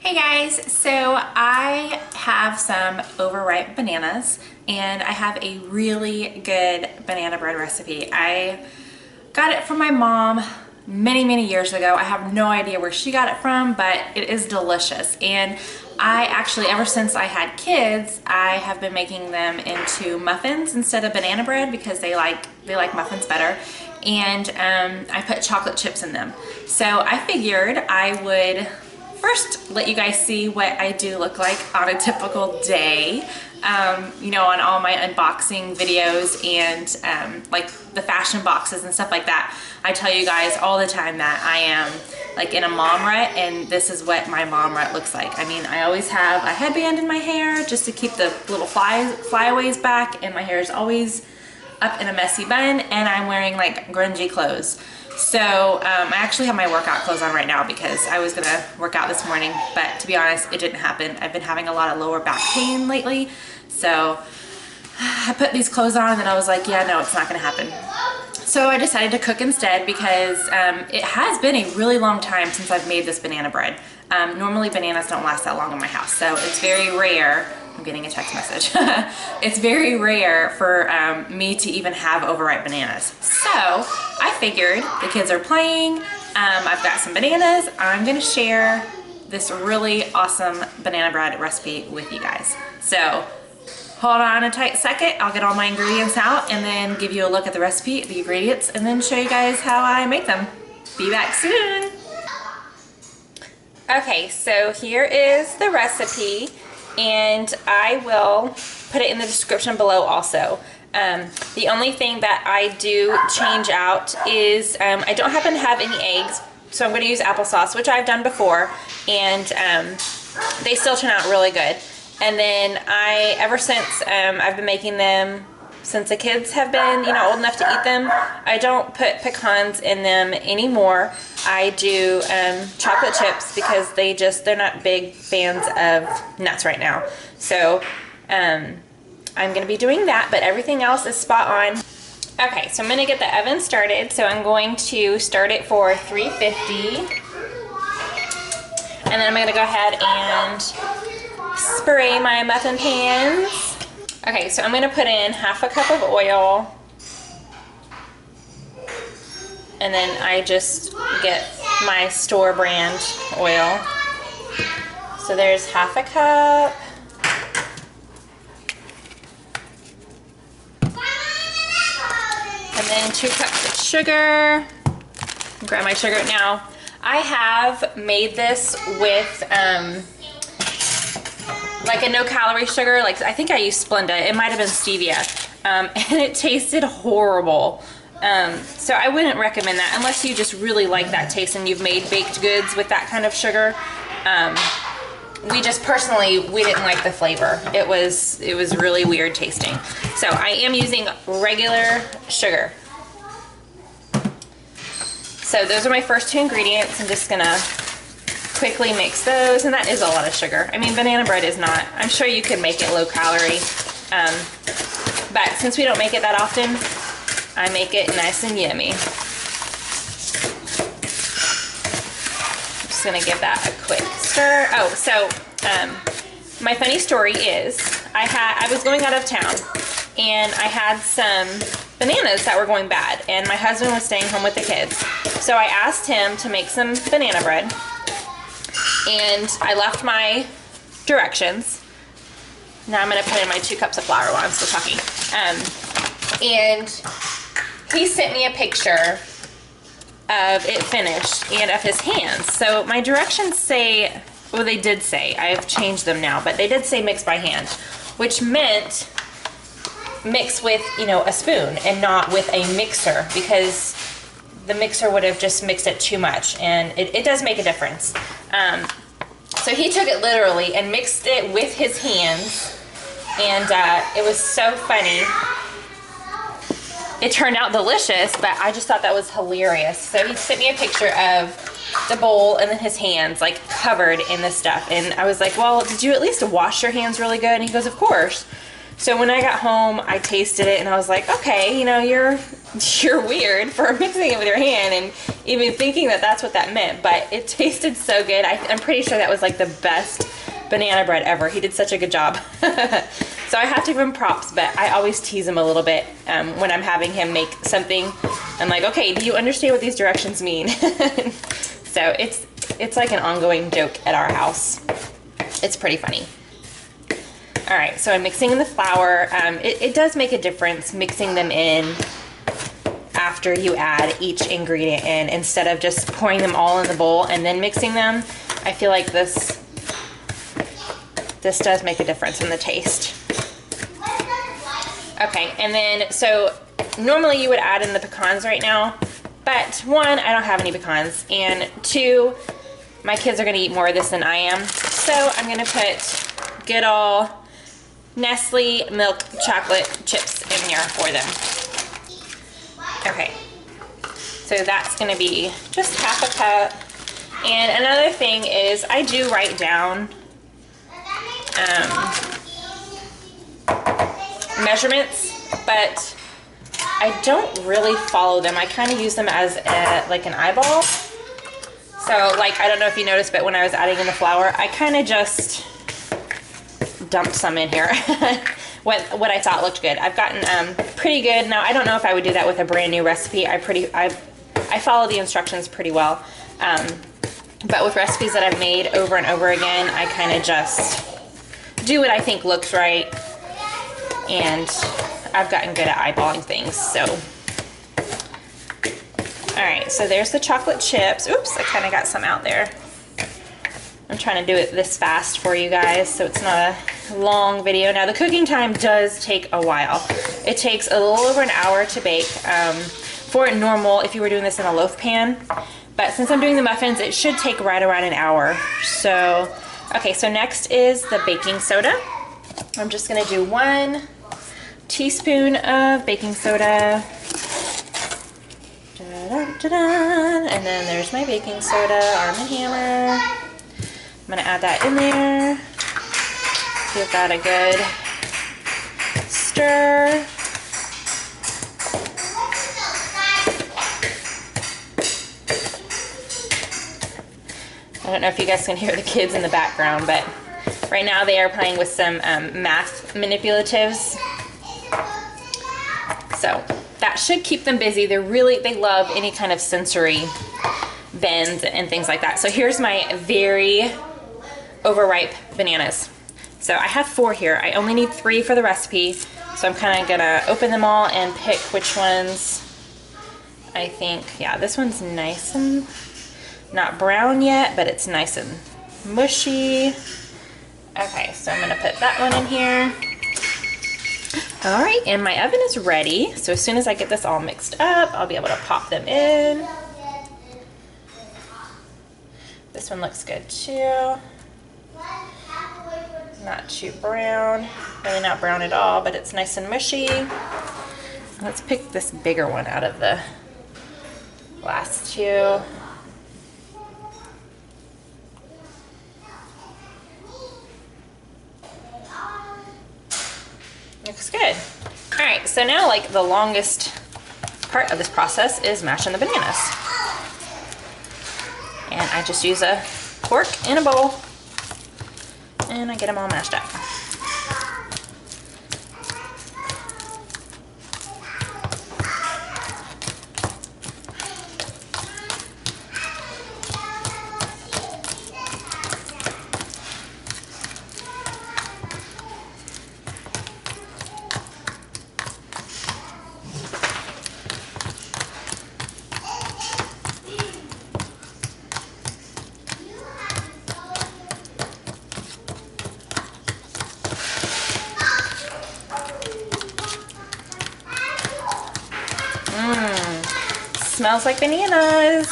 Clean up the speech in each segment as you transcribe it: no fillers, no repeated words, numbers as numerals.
Hey guys, so I have some overripe bananas and I have a really good banana bread recipe. I got it from my mom many years ago. I have no idea where she got it from, but it is delicious. And I actually, ever since I had kids, I have been making them into muffins instead of banana bread because they like muffins better. And I put chocolate chips in them. So I figured I would first let you guys see what I do look like on a typical day, you know, on all my unboxing videos and like the fashion boxes and stuff like that. I tell you guys all the time that I am like in a mom rut, and this is what my mom rut looks like. I mean, I always have a headband in my hair just to keep the little flyaways back, and my hair is always up in a messy bun, and I'm wearing like grungy clothes. So I actually have my workout clothes on right now because I was gonna work out this morning, but to be honest, it didn't happen. I've been having a lot of lower back pain lately, so I put these clothes on and then I was like, yeah, no, it's not gonna happen. So I decided to cook instead because it has been a really long time since I've made this banana bread. Normally bananas don't last that long in my house, so it's very rare. I'm getting a text message. It's very rare for me to even have overripe bananas. So I figured the kids are playing, I've got some bananas, I'm gonna share this really awesome banana bread recipe with you guys. So hold on a tight second, I'll get all my ingredients out and then give you a look at the recipe, the ingredients, and then show you guys how I make them. Be back soon. Okay, so here is the recipe, and I will put it in the description below also. The only thing that I do change out is I don't happen to have any eggs, so I'm going to use applesauce, which I've done before, and they still turn out really good. And then ever since I've been making them, since the kids have been, you know, old enough to eat them, I don't put pecans in them anymore. I do chocolate chips because they're not big fans of nuts right now. So I'm gonna be doing that, but everything else is spot on. Okay, so I'm gonna get the oven started. So I'm going to start it for 350. And then I'm gonna go ahead and spray my muffin pans. Okay, so I'm going to put in half a cup of oil, and then I just get my store brand oil. So there's half a cup. And then 2 cups of sugar. Grab my sugar now. I have made this with like a no-calorie sugar. Like I think I used Splenda. It might have been stevia, and it tasted horrible. So I wouldn't recommend that unless you just really like that taste and you've made baked goods with that kind of sugar. We just personally, we didn't like the flavor. It was really weird tasting. So I am using regular sugar. So those are my first 2 ingredients. I'm just gonna quickly mix those, and that is a lot of sugar. I mean, banana bread is not, I'm sure you could make it low calorie, but since we don't make it that often, I make it nice and yummy. I'm just gonna give that a quick stir. Oh, so my funny story is I was going out of town and I had some bananas that were going bad, and my husband was staying home with the kids. So I asked him to make some banana bread, and I left my directions. Now I'm gonna put in my 2 cups of flour while I'm still talking. And he sent me a picture of it finished and of his hands. So my directions say, well, they did say, I've changed them now, but they did say mix by hand, which meant mix with, you know, a spoon and not with a mixer, because the mixer would have just mixed it too much, and it does make a difference. So he took it literally and mixed it with his hands, and it was so funny. It turned out delicious, but I just thought that was hilarious. So he sent me a picture of the bowl and then his hands like covered in this stuff, and I was like, well, did you at least wash your hands really good? And he goes, of course. So when I got home, I tasted it and I was like, okay, you know, you're weird for mixing it with your hand and even thinking that that's what that meant, but it tasted so good. I'm pretty sure that was like the best banana bread ever. He did such a good job. So I have to give him props, but I always tease him a little bit when I'm having him make something. I'm like, okay, do you understand what these directions mean? So it's like an ongoing joke at our house. It's pretty funny. All right, so I'm mixing in the flour. It does make a difference mixing them in after you add each ingredient in, instead of just pouring them all in the bowl and then mixing them. I feel like this does make a difference in the taste. Okay, and then, so normally you would add in the pecans right now, but one, I don't have any pecans, and two, my kids are gonna eat more of this than I am, so I'm gonna put good old Nestle milk chocolate chips in here for them. Okay, so that's gonna be just half a cup. And another thing is I do write down measurements, but I don't really follow them. I kind of use them as like an eyeball. So like, I don't know if you noticed, but when I was adding in the flour, I kind of just dumped some in here. what I thought looked good. I've gotten pretty good. Now I don't know if I would do that with a brand new recipe. I follow the instructions pretty well. But with recipes that I've made over and over again, I kind of just do what I think looks right. And I've gotten good at eyeballing things, so. All right, so there's the chocolate chips. Oops, I kind of got some out there. I'm trying to do it this fast for you guys, so it's not a long video. Now the cooking time does take a while. It takes a little over an hour to bake. For normal, if you were doing this in a loaf pan, but since I'm doing the muffins, it should take right around an hour. So, okay, so next is the baking soda. I'm just gonna do 1 teaspoon of baking soda. And then there's my baking soda, Arm & Hammer. I'm gonna add that in there. Give that a good stir. I don't know if you guys can hear the kids in the background, but right now they are playing with some math manipulatives. So that should keep them busy. They love any kind of sensory bends and things like that. So here's my very overripe bananas. So I have 4 here. I only need 3 for the recipe. So I'm kind of gonna open them all and pick which ones I think. Yeah, this one's nice and not brown yet, but it's nice and mushy. Okay, so I'm gonna put that one in here. All right, and my oven is ready. So as soon as I get this all mixed up, I'll be able to pop them in. This one looks good too. Not too brown, really not brown at all, but it's nice and mushy. Let's pick this bigger one out of the last 2. Looks good. All right, so now like the longest part of this process is mashing the bananas. And I just use a fork and a bowl and I get them all mashed up. Smells like bananas.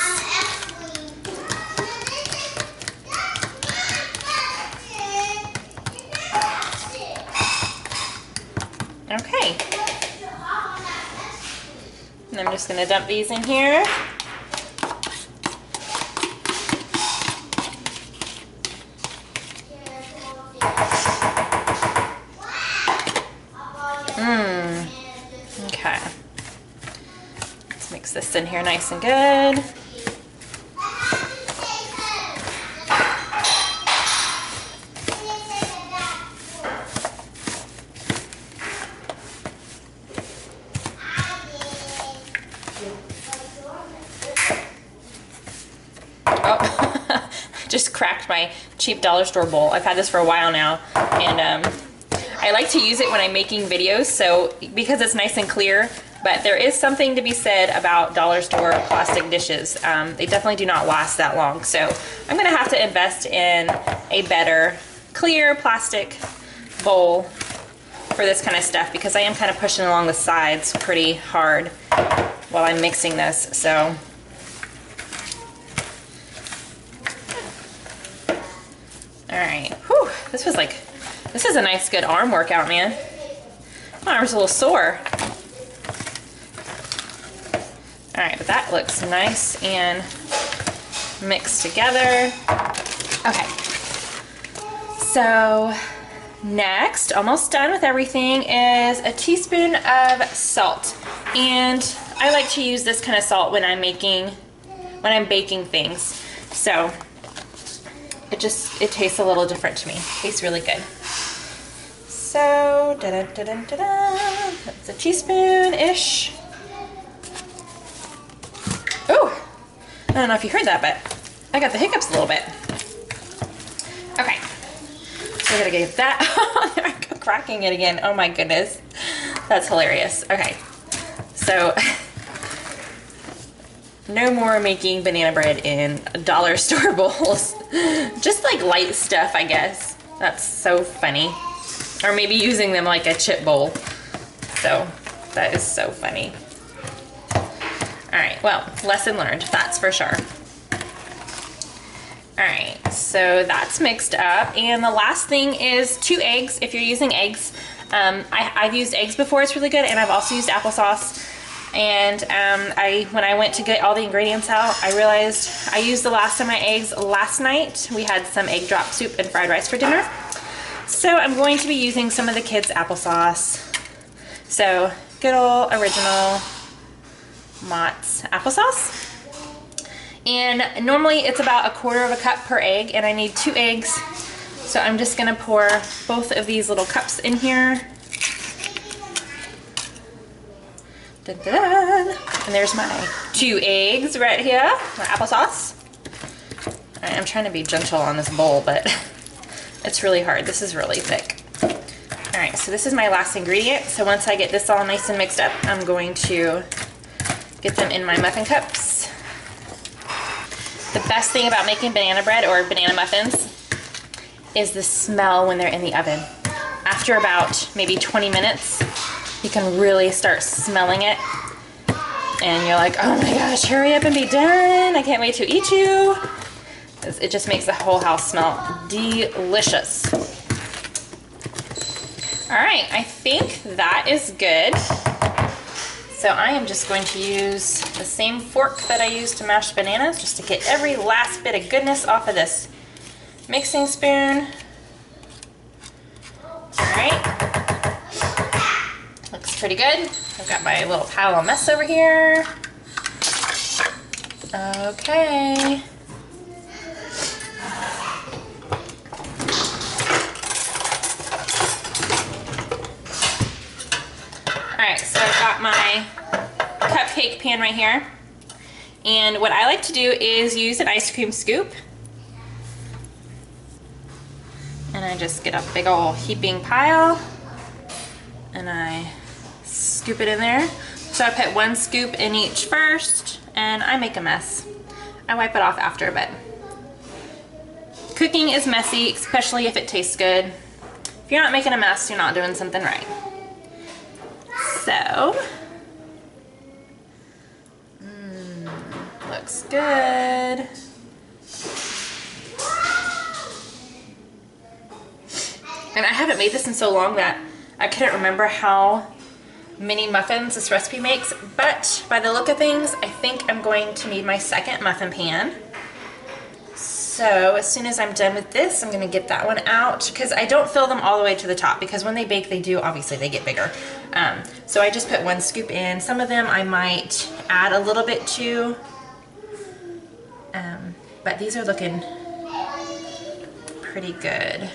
Okay. And I'm just going to dump these in here. Mix this in here nice and good. Oh, just cracked my cheap dollar store bowl. I've had this for a while now, and I like to use it when I'm making videos, so because it's nice and clear, but there is something to be said about dollar store plastic dishes. They definitely do not last that long, so I'm gonna have to invest in a better clear plastic bowl for this kind of stuff, because I am kind of pushing along the sides pretty hard while I'm mixing this, so. All right, whew, this is a nice good arm workout, man. My arm's a little sore. All right, but that looks nice and mixed together. Okay, so next, almost done with everything, is a teaspoon of salt. And I like to use this kind of salt when I'm baking things. So it tastes a little different to me. It tastes really good. So, that's a teaspoon-ish. Oh, I don't know if you heard that, but I got the hiccups a little bit. Okay, so I gotta get that. There I go, cracking it again. Oh my goodness, that's hilarious. Okay, so no more making banana bread in dollar store bowls. Just like light stuff, I guess. That's so funny. Or maybe using them like a chip bowl. So that is so funny. All right, well, lesson learned, that's for sure. All right, so that's mixed up. And the last thing is 2 eggs. If you're using eggs, I've used eggs before, it's really good. And I've also used applesauce. And when I went to get all the ingredients out, I realized I used the last of my eggs last night. We had some egg drop soup and fried rice for dinner. So I'm going to be using some of the kids' applesauce. So good old original Mott's applesauce. And normally it's about 1/4 cup per egg, and I need 2 eggs. So I'm just gonna pour both of these little cups in here. Dun, dun, dun. And there's my 2 eggs right here, my applesauce. All right, I'm trying to be gentle on this bowl, but it's really hard. This is really thick. All right, so this is my last ingredient. So once I get this all nice and mixed up, I'm going to get them in my muffin cups. The best thing about making banana bread or banana muffins is the smell when they're in the oven. After about maybe 20 minutes, you can really start smelling it. And you're like, oh my gosh, hurry up and be done. I can't wait to eat you. It just makes the whole house smell delicious. All right, I think that is good. So I am just going to use the same fork that I used to mash bananas just to get every last bit of goodness off of this mixing spoon. All right, looks pretty good. I've got my little pile of mess over here. Okay. Alright, so I've got my cupcake pan right here. And what I like to do is use an ice cream scoop. And I just get a big old heaping pile. And I scoop it in there. So I put 1 scoop in each first, and I make a mess. I wipe it off after, but cooking is messy, especially if it tastes good. If you're not making a mess, you're not doing something right. So, looks good. And I haven't made this in so long that I couldn't remember how many muffins this recipe makes, but by the look of things, I think I'm going to need my second muffin pan. So as soon as I'm done with this, I'm gonna get that one out because I don't fill them all the way to the top because when they bake, they do, obviously they get bigger. So I just put 1 scoop in. Some of them I might add a little bit to, but these are looking pretty good.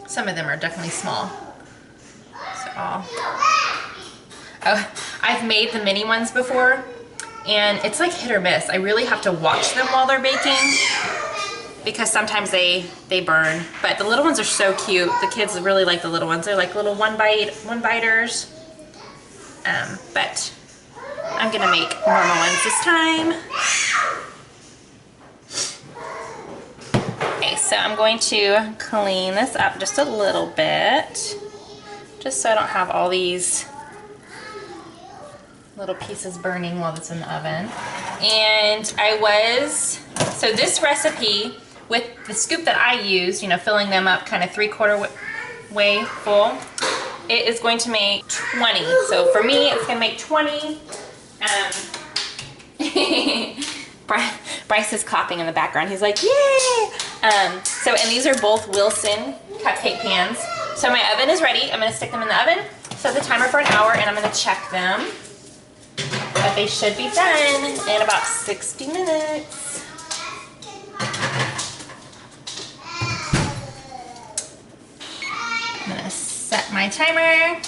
Some of them are definitely small. So I've made the mini ones before, and it's like hit or miss. I really have to watch them while they're baking because sometimes they burn. But the little ones are so cute. The kids really like the little ones. They're like little one biters. But I'm gonna make normal ones this time. Okay, so I'm going to clean this up just a little bit, just so I don't have all these little pieces burning while it's in the oven. And so this recipe with the scoop that I used, you know, filling them up kind of 3/4 way full, it is going to make 20. So for me, it's gonna make 20. Bryce is clapping in the background. He's like, yay! And these are both Wilson cupcake pans. So my oven is ready. I'm gonna stick them in the oven, set the timer for an hour, and I'm gonna check them. But they should be done in about 60 minutes. I'm gonna set my timer.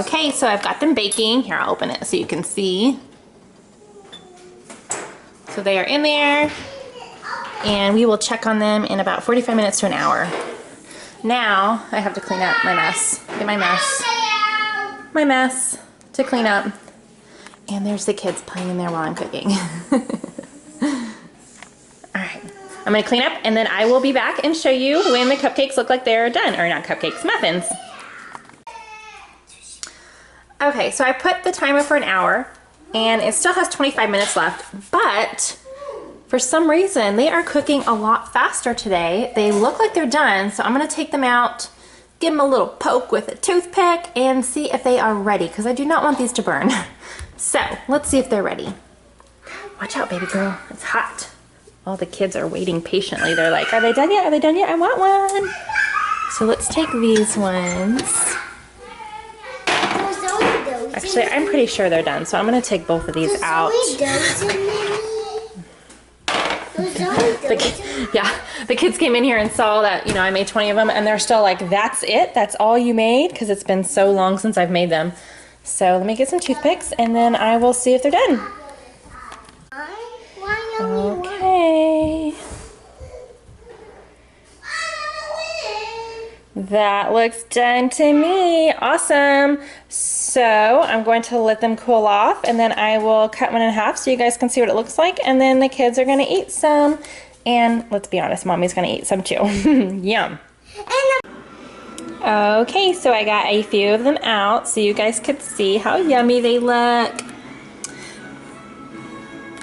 Okay, so I've got them baking. Here, I'll open it so you can see. So they are in there, and we will check on them in about 45 minutes to an hour. Now, I have to clean up my mess. Get my mess to clean up. And there's the kids playing in there while I'm cooking. Alright, I'm gonna clean up, and then I will be back and show you when the cupcakes look like they're done. Or not cupcakes, muffins. Okay, so I put the timer for an hour, and it still has 25 minutes left, but for some reason, they are cooking a lot faster today. They look like they're done, so I'm gonna take them out, give them a little poke with a toothpick, and see if they are ready, because I do not want these to burn. So, let's see if they're ready. Watch out, baby girl, it's hot. All the kids are waiting patiently. They're like, are they done yet? Are they done yet? I want one. So let's take these ones. Actually, I'm pretty sure they're done, so I'm gonna take both of these out. The kids came in here and saw that, you know, I made 20 of them, and they're still like, that's it? That's all you made? Because it's been so long since I've made them. So let me get some toothpicks, and then I will see if they're done. Okay. That looks done to me. Awesome. So I'm going to let them cool off, and then I will cut one in half so you guys can see what it looks like, and then the kids are gonna eat some, and let's be honest, Mommy's gonna eat some too. Yum. Okay, so I got a few of them out so you guys could see how yummy they look.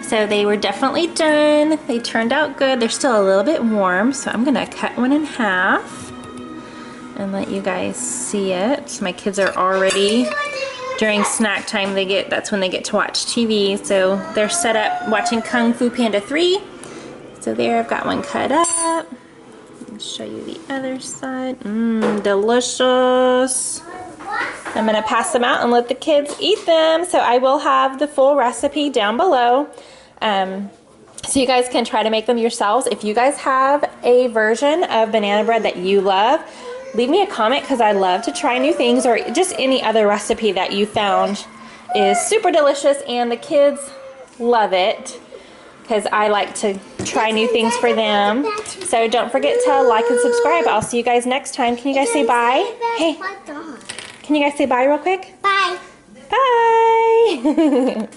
So they were definitely done. They turned out good. They're still a little bit warm, so I'm gonna cut one in half and let you guys see it. So my kids are already, during snack time, that's when they get to watch TV. So they're set up watching Kung Fu Panda 3. So there, I've got one cut up. I'll show you the other side. Mmm, delicious. I'm gonna pass them out and let the kids eat them. So I will have the full recipe down below. So you guys can try to make them yourselves. If you guys have a version of banana bread that you love, leave me a comment, because I love to try new things, or just any other recipe that you found is super delicious and the kids love it, because I like to try new things for them. So don't forget to like and subscribe. I'll see you guys next time. Can you guys say bye? Hey, can you guys say bye real quick? Bye. Bye.